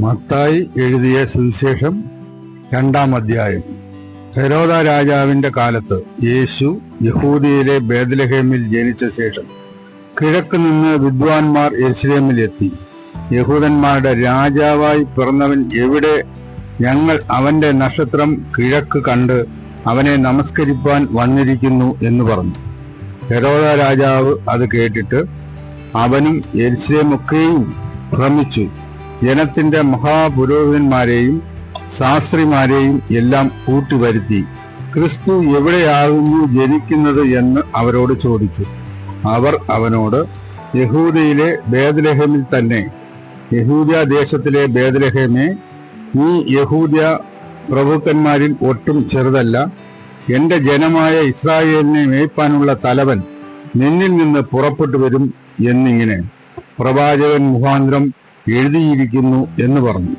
മത്തായി എഴുതിയ സുവിശേഷം 2-ാം അധ്യായം. ഹെരോദ രാജാവിന്റെ കാലത്ത് യേശു യഹൂദിയിലെ ബേത്ലഹേമിൽ ജനിച്ച ശേഷം കിഴക്ക് നിന്ന് വിദ്വാൻമാർ യെരുശലേമിലെത്തി. യഹൂദന്മാരുടെ രാജാവായി പിറന്നവൻ എവിടെ? ഞങ്ങൾ അവന്റെ നക്ഷത്രം കിഴക്ക് കണ്ട് അവനെ നമസ്കരിപ്പാൻ വന്നിരിക്കുന്നു എന്ന് പറഞ്ഞു. ഹെരോദ രാജാവ് അത് കേട്ടിട്ട് അവനും യെരുശലേമൊക്കെയും ഭ്രമിച്ചു. ജനത്തിന്റെ മഹാപുരോഹിതന്മാരെയും ശാസ്ത്രിമാരെയും എല്ലാം കൂട്ടിവരുത്തി ക്രിസ്തു എവിടെയാകുന്നു ജനിക്കുന്നത് എന്ന് അവരോട് ചോദിച്ചു. അവർ അവനോട്, യഹൂദയിലെ ബേത്ലഹേമിൽ തന്നെ. യഹൂദ്യ ദേശത്തിലെ ബേത്ലഹേമേ, നീ യഹൂദ്യ പ്രഭുക്കന്മാരിൽ ഒട്ടും ചെറുതല്ല. എന്റെ ജനമായ ഇസ്രായേലിനെ മേയ്പ്പാനുള്ള തലവൻ നിന്നിൽ നിന്ന് പുറപ്പെട്ടു വരും എന്നിങ്ങനെ പ്രവാചകൻ മുഖാന്തരം എഴുതിയിരിക്കുന്നു എന്ന് പറഞ്ഞു.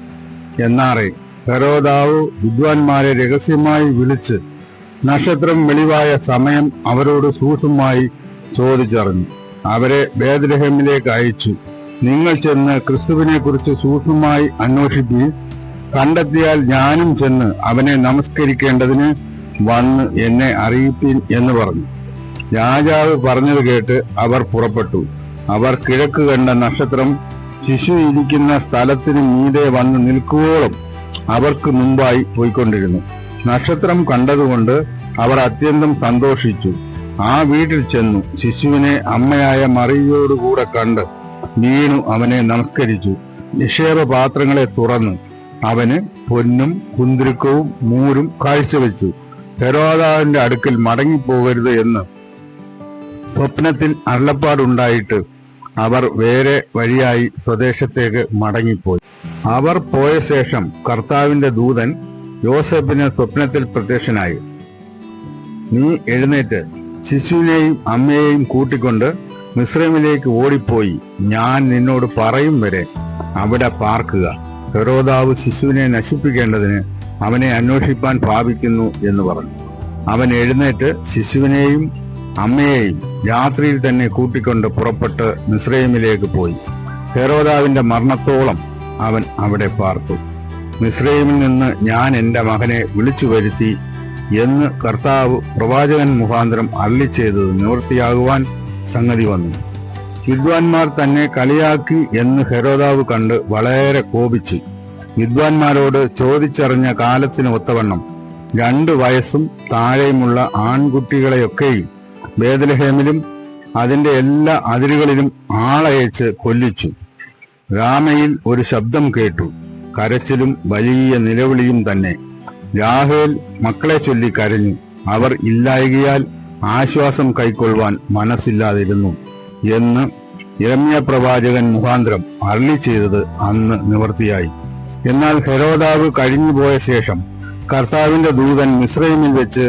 എന്നാറെ ഹെരോദാവ് വിദ്വാൻമാരെ രഹസ്യമായി വിളിച്ച് നക്ഷത്രം വെളിവായ സമയം അവരോട് സൂക്ഷ്മമായി ചോദിച്ചറിഞ്ഞു. അവരെ ബേത്ലഹേമിലേക്ക് അയച്ചു. നിങ്ങൾ ചെന്ന് ക്രിസ്തുവിനെ കുറിച്ച് സൂക്ഷ്മമായി അന്വേഷിക്കുകയും കണ്ടെത്തിയാൽ ഞാനും ചെന്ന് അവനെ നമസ്കരിക്കേണ്ടതിന് വന്ന് എന്നെ അറിയിപ്പീൻ എന്ന് പറഞ്ഞു. രാജാവ് പറഞ്ഞത് കേട്ട് അവർ പുറപ്പെട്ടു. അവർ കിഴക്ക് കണ്ട നക്ഷത്രം ശിശു ഇരിക്കുന്ന സ്ഥലത്തിന് മീതെ വന്ന് നിൽക്കുവോളം അവർക്ക് മുമ്പായി പോയിക്കൊണ്ടിരുന്നു. നക്ഷത്രം കണ്ടതുകൊണ്ട് അവർ അത്യന്തം സന്തോഷിച്ചു. ആ വീട്ടിൽ ചെന്നു ശിശുവിനെ അമ്മയായ മറിയയോടുകൂടെ കണ്ട് വീണു അവനെ നമസ്കരിച്ചു. നിക്ഷേപ പാത്രങ്ങളെ തുറന്നു അവന് പൊന്നും കുന്തിരുക്കവും മൂരും കാഴ്ചവെച്ചു. ഹെരോദാവിന്റെ അടുക്കൽ മടങ്ങിപ്പോകരുത് എന്ന് സ്വപ്നത്തിൽ അരുളപ്പാടുണ്ടായിട്ട് അവർ വേറെ വഴിയായി സ്വദേശത്തേക്ക് മടങ്ങിപ്പോയി. അവർ പോയ ശേഷം കർത്താവിന്റെ ദൂതൻ യോസേഫിന് സ്വപ്നത്തിൽ പ്രത്യക്ഷനായി. നീ എഴുന്നേറ്റ് ശിശുവിനെയും അമ്മയെയും കൂട്ടിക്കൊണ്ട് മിസ്രൈമിലേക്ക് ഓടിപ്പോയി ഞാൻ നിന്നോട് പറയും വരെ അവിടെ പാർക്കുക. ഹെരോദാവ് ശിശുവിനെ നശിപ്പിക്കേണ്ടതിന് അവനെ അന്വേഷിപ്പാൻ ഭാവിക്കുന്നു എന്ന് പറഞ്ഞു. അവൻ എഴുന്നേറ്റ് ശിശുവിനെയും അമ്മയെയും രാത്രിയിൽ തന്നെ കൂട്ടിക്കൊണ്ട് പുറപ്പെട്ട് മിസ്രൈമിലേക്ക് പോയി. ഹെരോദാവിന്റെ മരണത്തോളം അവൻ അവിടെ പാർത്തു. മിസ്രൈമിൽ നിന്ന് ഞാൻ എന്റെ മകനെ വിളിച്ചു വരുത്തി എന്ന് കർത്താവ് പ്രവാചകൻ മുഖാന്തരം അരുളിച്ചെയ്തത് നിവൃത്തിയാകുവാൻ സംഗതി വന്നു. വിദ്വാൻമാർ തന്നെ കളിയാക്കി എന്ന് ഹെരോദാവ് കണ്ട് വളരെ കോപിച്ചു. വിദ്വാൻമാരോട് ചോദിച്ചറിഞ്ഞ കാലത്തിന് ഒത്തവണ്ണം 2 വയസ്സും താഴെയുമുള്ള ആൺകുട്ടികളെയൊക്കെയും ബേത്ലഹേമിലും അതിന്റെ എല്ലാ അതിരുകളിലും ആളയച്ച് കൊല്ലിച്ചു. രാമയിൽ ഒരു ശബ്ദം കേട്ടു, കരച്ചിലും വലിയ നിലവിളിയും തന്നെ. രാഹേൽ മക്കളെ ചൊല്ലി കരഞ്ഞു. അവർ ഇല്ലായകയാൽ ആശ്വാസം കൈക്കൊള്ളുവാൻ മനസ്സില്ലാതിരുന്നു എന്ന് യിരെമ്യാ പ്രവാചകൻ മുഖാന്തരം അരുളി ചെയ്തത് അന്ന് നിവൃത്തിയായി. എന്നാൽ ഹെരോദാവ് കഴിഞ്ഞുപോയ ശേഷം കർത്താവിന്റെ ദൂതൻ മിസ്രൈമിൽ വെച്ച്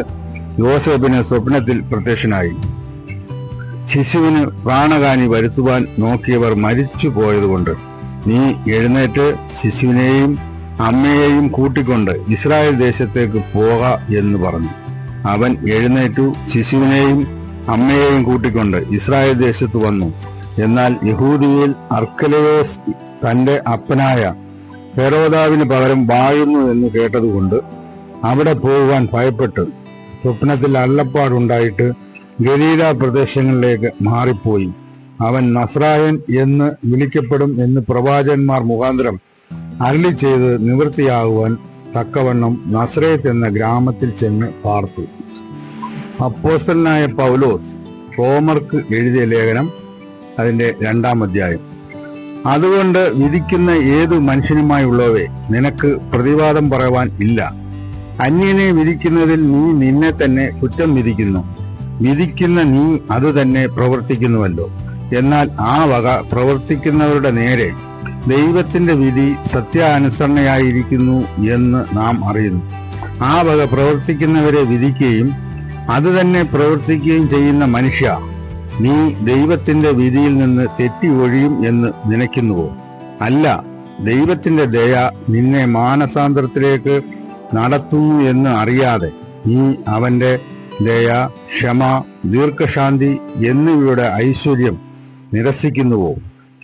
യോസേഫിന് സ്വപ്നത്തിൽ പ്രത്യക്ഷനായി. ശിശുവിന് പ്രാണഹാനി വരുത്തുവാൻ നോക്കിയവർ മരിച്ചു പോയതുകൊണ്ട് നീ എഴുന്നേറ്റ് ശിശുവിനെയും അമ്മയെയും കൂട്ടിക്കൊണ്ട് ഇസ്രായേൽ ദേശത്തേക്ക് പോക എന്ന് പറഞ്ഞു. അവൻ എഴുന്നേറ്റു ശിശുവിനെയും അമ്മയെയും കൂട്ടിക്കൊണ്ട് ഇസ്രായേൽ ദേശത്ത് വന്നു. എന്നാൽ യഹൂദിയിൽ അർക്കലയോസ് തന്റെ അപ്പനായ ഹെരോദാവിന് പകരം വാഴുന്നു എന്ന് കേട്ടതുകൊണ്ട് അവിടെ പോകുവാൻ ഭയപ്പെട്ടു സ്വപ്നത്തിൽ അരുളപ്പാടുണ്ടായിട്ട് ഗലീല പ്രദേശങ്ങളിലേക്ക് മാറിപ്പോയി. അവൻ നസ്രായൻ എന്ന് വിളിക്കപ്പെടും എന്ന് പ്രവാചകന്മാർ മുഖാന്തരം അരുളി ചെയ്ത് നിവൃത്തിയാകുവാൻ തക്കവണ്ണം നസ്രേത്ത് എന്ന ഗ്രാമത്തിൽ ചെന്ന് പാർത്തു. അപ്പോസ്തലനായ പൗലോസ് റോമർക്ക് എഴുതിയ ലേഖനം അതിന്റെ 2-ാം അധ്യായം. അതുകൊണ്ട് വിധിക്കുന്ന ഏതു മനുഷ്യനുമായുള്ളവേ നിനക്ക് പ്രതിവാദം പറയുവാൻ ഇല്ല. അന്യനെ വിധിക്കുന്നതിൽ നീ നിന്നെ തന്നെ കുറ്റം വിധിക്കുന്നു. വിധിക്കുന്ന നീ അത് തന്നെ പ്രവർത്തിക്കുന്നുവല്ലോ. എന്നാൽ ആ വക പ്രവർത്തിക്കുന്നവരുടെ നേരെ ദൈവത്തിന്റെ വിധി സത്യാനുസരണയായിരിക്കുന്നു എന്ന് നാം അറിയുന്നു. ആ വക പ്രവർത്തിക്കുന്നവരെ വിധിക്കുകയും അത് തന്നെ പ്രവർത്തിക്കുകയും ചെയ്യുന്ന മനുഷ്യ, നീ ദൈവത്തിന്റെ വിധിയിൽ നിന്ന് തെറ്റി ഒഴിയും എന്ന് നനയ്ക്കുന്നുവോ? അല്ല, ദൈവത്തിന്റെ ദയ നിന്നെ മാനസാന്തരത്തിലേക്ക് നടത്തുന്നു എന്ന് അറിയാതെ നീ അവന്റെ ദയ, ക്ഷമ, ദീർഘശാന്തി എന്നിവയുടെ ഐശ്വര്യം നിരസിക്കുന്നുവോ?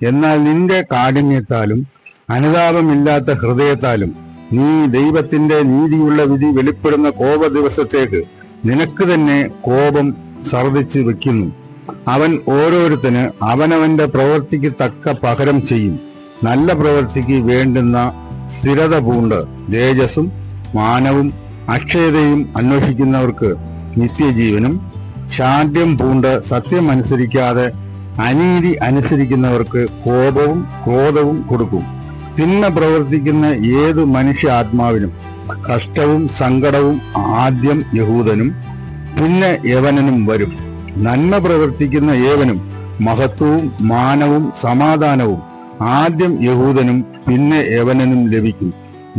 എന്നാൽ നിന്റെ കാഠിന്യത്താലും അനുതാപമില്ലാത്ത ഹൃദയത്താലും നീ ദൈവത്തിന്റെ നീതിയുള്ള വിധി വെളിപ്പെടുന്ന കോപ ദിവസത്തേക്ക് നിനക്ക് തന്നെ കോപം ഛർദിച്ച് വെക്കുന്നു. അവൻ ഓരോരുത്തന് അവനവന്റെ പ്രവൃത്തിക്ക് തക്ക പകരം ചെയ്യും. നല്ല പ്രവൃത്തിക്ക് വേണ്ടുന്ന സ്ഥിരത പൂണ്ട് തേജസ്സും മാനവും അക്ഷയതയും അന്വേഷിക്കുന്നവർക്ക് നിത്യജീവനും, ശാഠ്യം പൂണ്ട് സത്യം അനുസരിക്കാതെ അനീതി അനുസരിക്കുന്നവർക്ക് കോപവും ക്രോധവും കൊടുക്കും. തിന്മ പ്രവർത്തിക്കുന്ന ഏതു മനുഷ്യ ആത്മാവിനും കഷ്ടവും സങ്കടവും ആദ്യം യഹൂദനും പിന്നെ യവനനും വരും. നന്മ പ്രവർത്തിക്കുന്ന ഏവനും മഹത്വവും മാനവും സമാധാനവും ആദ്യം യഹൂദനും പിന്നെ യവനനും ലഭിക്കും.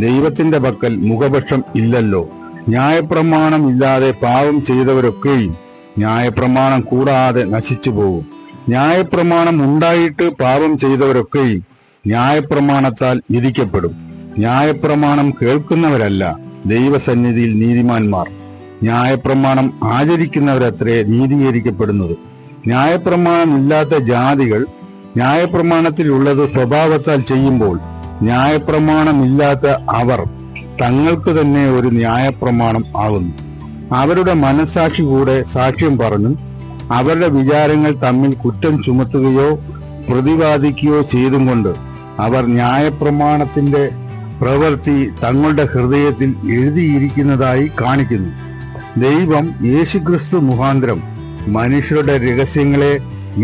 ദൈവത്തിന്റെ പക്കൽ മുഖപക്ഷം ഇല്ലല്ലോ. ന്യായപ്രമാണം ഇല്ലാതെ പാപം ചെയ്തവരൊക്കെയും ന്യായപ്രമാണം കൂടാതെ നശിച്ചു പോകും. ന്യായപ്രമാണം ഉണ്ടായിട്ട് പാപം ചെയ്തവരൊക്കെയും ന്യായപ്രമാണത്താൽ വിധിക്കപ്പെടും. ന്യായപ്രമാണം കേൾക്കുന്നവരല്ല ദൈവസന്നിധിയിൽ നീതിമാന്മാർ, ന്യായപ്രമാണം ആചരിക്കുന്നവരത്രേ നീതീകരിക്കപ്പെടുന്നത്. ന്യായപ്രമാണം ഇല്ലാത്ത ജാതികൾ ന്യായപ്രമാണത്തിലുള്ളത് സ്വഭാവത്താൽ ചെയ്യുമ്പോൾ ന്യായപ്രമാണമില്ലാത്ത അവർ തങ്ങൾക്ക് തന്നെ ഒരു ന്യായപ്രമാണം ആകുന്നു. അവരുടെ മനസ്സാക്ഷി കൂടെ സാക്ഷ്യം പറഞ്ഞും അവരുടെ വിചാരങ്ങൾ തമ്മിൽ കുറ്റം ചുമത്തുകയോ പ്രതിവാദിക്കുകയോ ചെയ്തും കൊണ്ട് അവർ ന്യായപ്രമാണത്തിന്റെ പ്രവൃത്തി തങ്ങളുടെ ഹൃദയത്തിൽ എഴുതിയിരിക്കുന്നതായി കാണിക്കുന്നു. ദൈവം യേശുക്രിസ്തു മുഖാന്തരം മനുഷ്യരുടെ രഹസ്യങ്ങളെ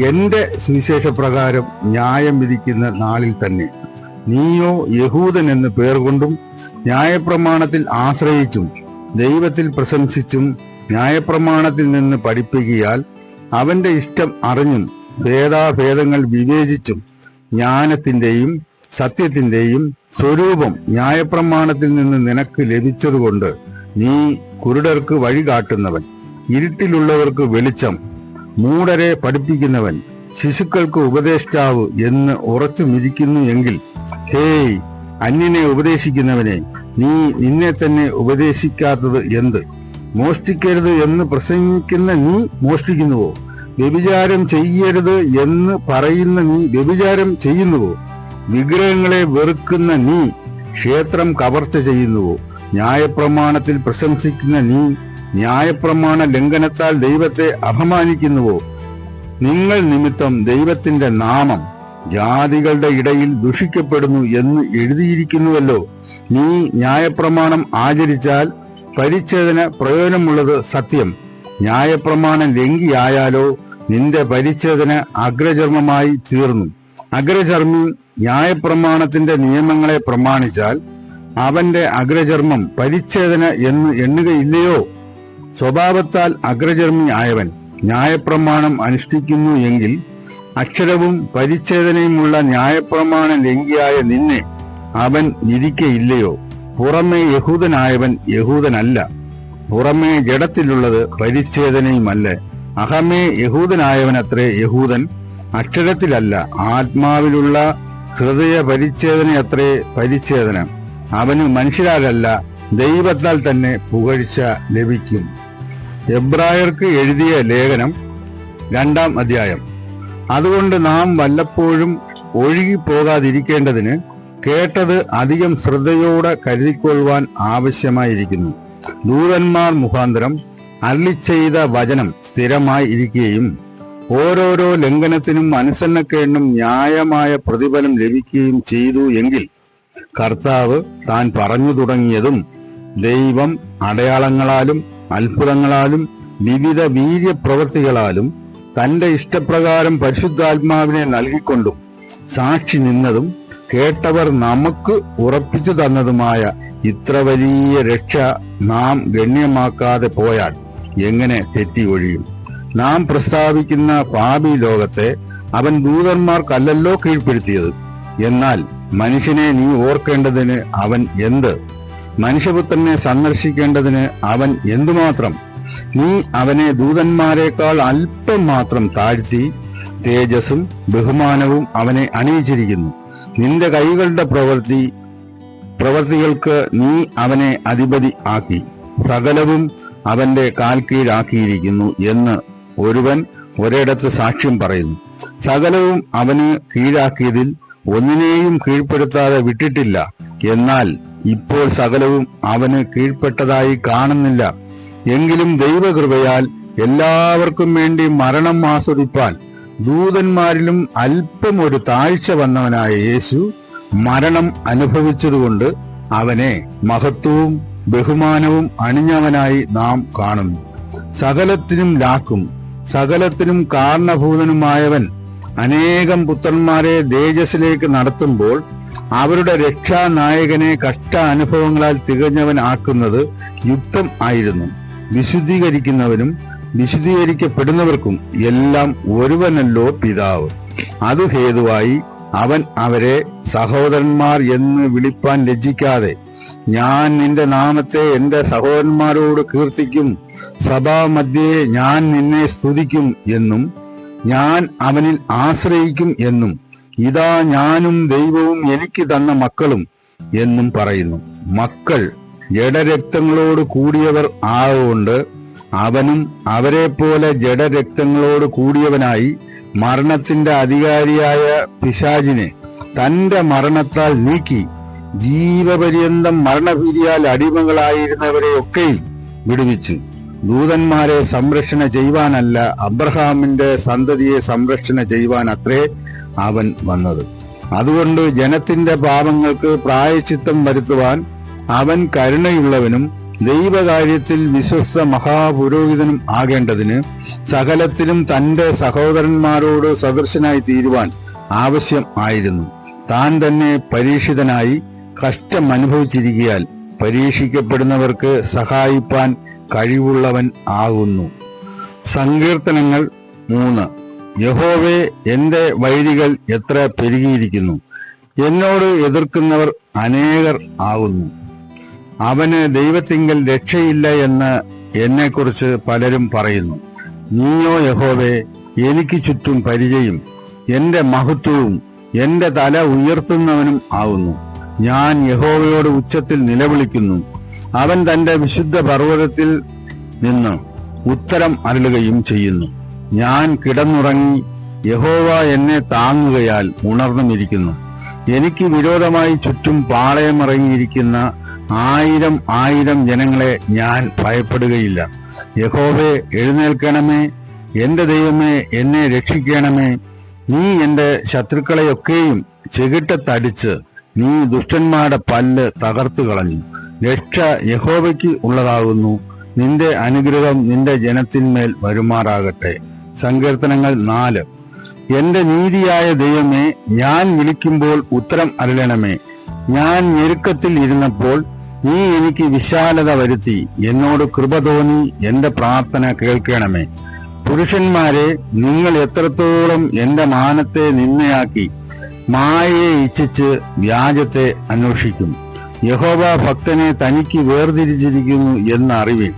എന്റെ സുവിശേഷപ്രകാരം ന്യായം വിധിക്കുന്ന നാളിൽ തന്നെ നീയോ യഹൂദൻ എന്ന് പേർ കൊണ്ടും ന്യായപ്രമാണത്തിൽ ആശ്രയിച്ചും ദൈവത്തിൽ പ്രശംസിച്ചും ന്യായപ്രമാണത്തിൽ നിന്ന് പഠിപ്പിക്കിയാൽ അവന്റെ ഇഷ്ടം അറിഞ്ഞും ഭേദാഭേദങ്ങൾ വിവേചിച്ചും ജ്ഞാനത്തിന്റെയും സത്യത്തിന്റെയും സ്വരൂപം ന്യായപ്രമാണത്തിൽ നിന്ന് നിനക്ക് ലഭിച്ചതുകൊണ്ട് നീ കുരുടർക്ക് വഴി കാട്ടുന്നവൻ, ഇരുട്ടിലുള്ളവർക്ക് വെളിച്ചം, മൂഢരെ പഠിപ്പിക്കുന്നവൻ, ശിശുക്കൾക്ക് ഉപദേഷ്ടാവ് എന്ന് ഉറച്ചു മിരിക്കുന്നു എങ്കിൽ, ഹേയ് അന്യനെ ഉപദേശിക്കുന്നവനെ, നീ നിന്നെ തന്നെ ഉപദേശിക്കാത്തത് എന്ത്? മോഷ്ടിക്കരുത് എന്ന് പ്രസംഗിക്കുന്ന നീ മോഷ്ടിക്കുന്നുവോ? വ്യഭിചാരം ചെയ്യരുത് എന്ന് പറയുന്ന നീ വ്യഭിചാരം ചെയ്യുന്നുവോ? വിഗ്രഹങ്ങളെ വെറുക്കുന്ന നീ ക്ഷേത്രം കവർച്ച ചെയ്യുന്നുവോ? ന്യായപ്രമാണത്തിൽ പ്രശംസിക്കുന്ന നീ ന്യായപ്രമാണ ലംഘനത്താൽ ദൈവത്തെ അപമാനിക്കുന്നുവോ? നിങ്ങൾ നിമിത്തം ദൈവത്തിന്റെ നാമം ജാതികളുടെ ഇടയിൽ ദുഷിക്കപ്പെടുന്നു എന്ന് എഴുതിയിരിക്കുന്നുവല്ലോ. നീ ന്യായപ്രമാണം ആചരിച്ചാൽ പരിച്ഛേദന പ്രയോജനമുള്ളത് സത്യം. ന്യായപ്രമാണം ലംഘിയായാലോ നിന്റെ പരിച്ഛേദന അഗ്രചർമ്മമായി തീർന്നു. അഗ്രചർമ്മി ന്യായപ്രമാണത്തിന്റെ നിയമങ്ങളെ പ്രമാണിച്ചാൽ അവന്റെ അഗ്രചർമ്മം പരിച്ഛേദന എന്ന് എണ്ണുകയില്ലയോ? സ്വഭാവത്താൽ അഗ്രചർമ്മി ആയവൻ ന്യായപ്രമാണം അനുഷ്ഠിക്കുന്നു എങ്കിൽ അക്ഷരവും പരിച്ഛേദനയുമുള്ള ന്യായപ്രമാണം ലംഘിയായ നിന്നെ അവൻ വിധിക്കയില്ലയോ? പുറമേ യഹൂദനായവൻ യഹൂദനല്ല, പുറമേ ജഡത്തിലുള്ളത് പരിച്ഛേദനയുമല്ല. അഹമേ യഹൂദനായവനത്രേ യഹൂദൻ, അക്ഷരത്തിലല്ല ആത്മാവിലുള്ള ഹൃദയ പരിച്ഛേദനയത്രേ പരിച്ഛേദന. അവന് മനുഷ്യരാലല്ല ദൈവത്താൽ തന്നെ പുകഴ്ച ലഭിക്കും. എബ്രായർക്ക് എഴുതിയ ലേഖനം 2-ാം അധ്യായം. അതുകൊണ്ട് നാം വല്ലപ്പോഴും ഒഴുകിപ്പോകാതിരിക്കേണ്ടതിന് കേട്ടത് അധികം ശ്രദ്ധയോടെ കരുതിക്കൊള്ളുവാൻ ആവശ്യമായിരിക്കുന്നു. ദൂതന്മാർ മുഖാന്തരം അരുളിച്ചെയ്ത വചനം സ്ഥിരമായി ഇരിക്കുകയും ഓരോരോ ലംഘനത്തിനും അനുസരണക്കേടിനും ന്യായമായ പ്രതിഫലം ലഭിക്കുകയും ചെയ്തു എങ്കിൽ, കർത്താവ് താൻ പറഞ്ഞു തുടങ്ങിയതും ദൈവം അടയാളങ്ങളാലും അത്ഭുതങ്ങളാലും വിവിധ വീര്യപ്രവൃത്തികളാലും തന്റെ ഇഷ്ടപ്രകാരം പരിശുദ്ധാത്മാവിനെ നൽകിക്കൊണ്ടും സാക്ഷി നിന്നതും കേട്ടവർ നമുക്ക് ഉറപ്പിച്ചു തന്നതുമായ ഇത്ര വലിയ രക്ഷ നാം ഗണ്യമാക്കാതെ പോയാൽ എങ്ങനെ തെറ്റി ഒഴിയും? നാം പ്രസ്താവിക്കുന്ന പാപി ലോകത്തെ അവൻ ദൂതന്മാർക്കല്ലല്ലോ കീഴ്പ്പെടുത്തിയത്. എന്നാൽ മനുഷ്യനെ നീ ഓർക്കേണ്ടതിന് അവൻ എന്ത്? മനുഷ്യപുത്രനെ സന്ദർശിക്കേണ്ടതിന് അവൻ എന്തുമാത്രം? നീ അവനെ ദൂതന്മാരെക്കാൾ അല്പം മാത്രം താഴ്ത്തി തേജസ്സും ബഹുമാനവും അവനെ അണിയിച്ചിരിക്കുന്നു. നിന്റെ കൈകളുടെ പ്രവൃത്തികൾക്ക് നീ അവനെ അധിപതി ആക്കി, സകലവും അവന്റെ കാൽ കീഴാക്കിയിരിക്കുന്നു എന്ന് ഒരുവൻ ഒരിടത്ത് സാക്ഷ്യം പറയുന്നു. സകലവും അവന് കീഴാക്കിയതിൽ ഒന്നിനെയും കീഴ്പ്പെടുത്താതെ വിട്ടിട്ടില്ല. എന്നാൽ ഇപ്പോൾ സകലവും അവന് കീഴ്പ്പെട്ടതായി കാണുന്നില്ല. എങ്കിലും ദൈവകൃപയാൽ എല്ലാവർക്കും വേണ്ടി മരണം ആസ്വദിപ്പാൻ ദൂതന്മാരിലും അല്പം ഒരു താഴ്ച വന്നവനായ യേശു മരണം അനുഭവിച്ചതുകൊണ്ട് അവനെ മഹത്വവും ബഹുമാനവും അണിഞ്ഞവനായി നാം കാണുന്നു. സകലത്തിനും ലാക്കും സകലത്തിനും കാരണഭൂതനുമായവൻ അനേകം പുത്രന്മാരെ തേജസ്സിലേക്ക് നടത്തുമ്പോൾ അവരുടെ രക്ഷാനായകനെ കഷ്ട അനുഭവങ്ങളാൽ തികഞ്ഞവൻ ആക്കുന്നത് യുക്തം ആയിരുന്നു. വിശുദ്ധീകരിക്കുന്നവനും വിശുദ്ധീകരിക്കപ്പെടുന്നവർക്കും എല്ലാം ഒരുവനല്ലോ പിതാവ്. അത് ഹേതുവായി അവൻ അവരെ സഹോദരന്മാർ എന്ന് വിളിപ്പാൻ ലജ്ജിക്കാതെ, ഞാൻ നിന്റെ നാമത്തെ എന്റെ സഹോദരന്മാരോട് കീർത്തിക്കും, സഭാമധ്യേ ഞാൻ നിന്നെ സ്തുതിക്കും എന്നും ഞാൻ അവനിൽ ആശ്രയിക്കും എന്നും ഇതാ ഞാനും ദൈവവും എനിക്ക് തന്ന മക്കളും എന്നും പറയുന്നു. മക്കൾ ജഡരക്തങ്ങളോട് കൂടിയവർ ആകൊണ്ട് അവനും അവരെ പോലെ ജഡരക്തങ്ങളോട് കൂടിയവനായി മരണത്തിന്റെ അധികാരിയായ പിശാചിനെ തന്റെ മരണത്താൽ നീക്കി ജീവപര്യന്തം മരണഭീതിയാൽ അടിമകളായിരുന്നവരെയൊക്കെയും വിടുവിച്ചു. ദൂതന്മാരെ സംരക്ഷണ ചെയ്യുവാനല്ല, അബ്രഹാമിന്റെ സന്തതിയെ സംരക്ഷണ ചെയ്യുവാൻ അത്രേ അവൻ വന്നത്. അതുകൊണ്ട് ജനത്തിന്റെ പാപങ്ങൾക്ക് പ്രായശ്ചിത്തം വരുത്തുവാൻ അവൻ കരുണയുള്ളവനും ദൈവകാര്യത്തിൽ വിശ്വസ്ത മഹാപുരോഹിതനും ആകേണ്ടതിന് സകലത്തിലും തന്റെ സഹോദരന്മാരോട് സദൃശനായി തീരുവാൻ ആവശ്യം ആയിരുന്നു. താൻ തന്നെ പരീക്ഷിതനായി കഷ്ടം അനുഭവിച്ചിരിക്കയാൽ പരീക്ഷിക്കപ്പെടുന്നവർക്ക് സഹായിപ്പാൻ കഴിവുള്ളവൻ ആകുന്നു. സങ്കീർത്തനങ്ങൾ 3. യഹോവേ, എന്റെ വൈരികൾ എത്ര പെരുകിയിരിക്കുന്നു, എന്നോട് എതിർക്കുന്നവർ അനേകർ ആകുന്നു. അവന് ദൈവത്തിങ്കൽ രക്ഷയില്ല എന്ന് എന്നെക്കുറിച്ച് പലരും പറയുന്നു. നീയോ യഹോവേ, എനിക്ക് ചുറ്റും പരിചയും എന്റെ മഹത്വവും എന്റെ തല ഉയർത്തുന്നവനും ആവുന്നു. ഞാൻ യഹോവയോട് ഉച്ചത്തിൽ നിലവിളിക്കുന്നു. അവൻ തന്റെ വിശുദ്ധ പർവ്വതത്തിൽ നിന്ന് ഉത്തരം അരുളുകയും ചെയ്യുന്നു. ഞാൻ കിടന്നുറങ്ങി, യഹോവ എന്നെ താങ്ങുകയാൽ ഉണർന്നുമിരിക്കുന്നു. എനിക്ക് വിരോധമായി ചുറ്റും പാളയമിറങ്ങിയിരിക്കുന്ന 1000 ജനങ്ങളെ ഞാൻ ഭയപ്പെടുകയില്ല. യഹോവേ, എഴുന്നേൽക്കണമേ, എന്റെ ദൈവമേ, എന്നെ രക്ഷിക്കണമേ. നീ എന്റെ ശത്രുക്കളെയൊക്കെയും ചെകിട്ടത്തടിച്ച് നീ ദുഷ്ടന്മാരുടെ പല്ല് തകർത്തു കളഞ്ഞു. രക്ഷ യഹോവയ്ക്ക് ഉള്ളതാകുന്നു. നിന്റെ അനുഗ്രഹം നിന്റെ ജനത്തിന്മേൽ വരുമാറാകട്ടെ. സങ്കീർത്തനങ്ങൾ 4. എന്റെ നീതിയായ ദൈവമേ, ഞാൻ വിളിക്കുമ്പോൾ ഉത്തരം അരുളണമേ. ഞാൻ ഞെരുക്കത്തിൽ ഇരുന്നപ്പോൾ നീ എനിക്ക് വിശാലത വരുത്തി. എന്നോട് കൃപ തോന്നി എന്റെ പ്രാർത്ഥന കേൾക്കണമേ. പുരുഷന്മാരെ, നിങ്ങൾ എത്രത്തോളം എന്റെ മാനത്തെ നിന്നയാക്കി മായയെ ഇച്ഛിച്ച് വ്യാജത്തെ അന്വേഷിക്കും. യഹോവ ഭക്തനെ തനിക്ക് വേർതിരിച്ചിരിക്കുന്നു എന്ന് അറിവിൻ.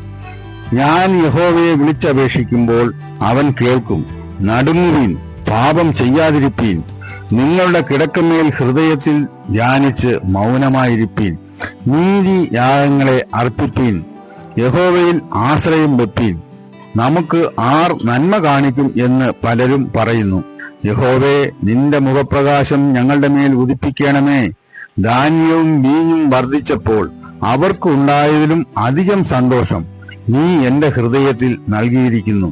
ഞാൻ യഹോവയെ വിളിച്ചപേക്ഷിക്കുമ്പോൾ അവൻ കേൾക്കും. നടുങ്ങുവിൻ, പാപം ചെയ്യാതിരിപ്പീൻ. നിങ്ങളുടെ കിടക്കമേൽ ഹൃദയത്തിൽ ധ്യാനിച്ച് മൗനമായിരിപ്പീൻ. നീതി യാഗങ്ങളെ അർപ്പിപ്പീൻ. യഹോവയിൽ ആശ്രയം വെപ്പീൻ. നമുക്ക് ആർ നന്മ കാണിക്കും എന്ന് പലരും പറയുന്നു. യഹോവേ, നിന്റെ മുഖപ്രകാശം ഞങ്ങളുടെ മേൽ ഉദിപ്പിക്കണമേ. ധാന്യവും വീഞ്ഞും വർദ്ധിച്ചപ്പോൾ അവർക്ക് ഉണ്ടായതിലും അധികം സന്തോഷം നീ എന്റെ ഹൃദയത്തിൽ നൽകിയിരിക്കുന്നു.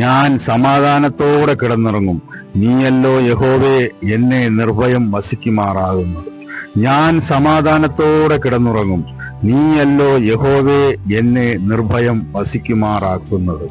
ഞാൻ സമാധാനത്തോടെ കിടന്നുറങ്ങും. നീയല്ലോ യഹോവേ എന്നെ നിർഭയം വസിക്കുമാറാകുന്നത്. ഞാൻ സമാധാനത്തോടെ കിടന്നുറങ്ങും. നീയല്ലോ യഹോവേ എന്നെ നിർഭയം വസിക്കുമാറാക്കുന്നത്.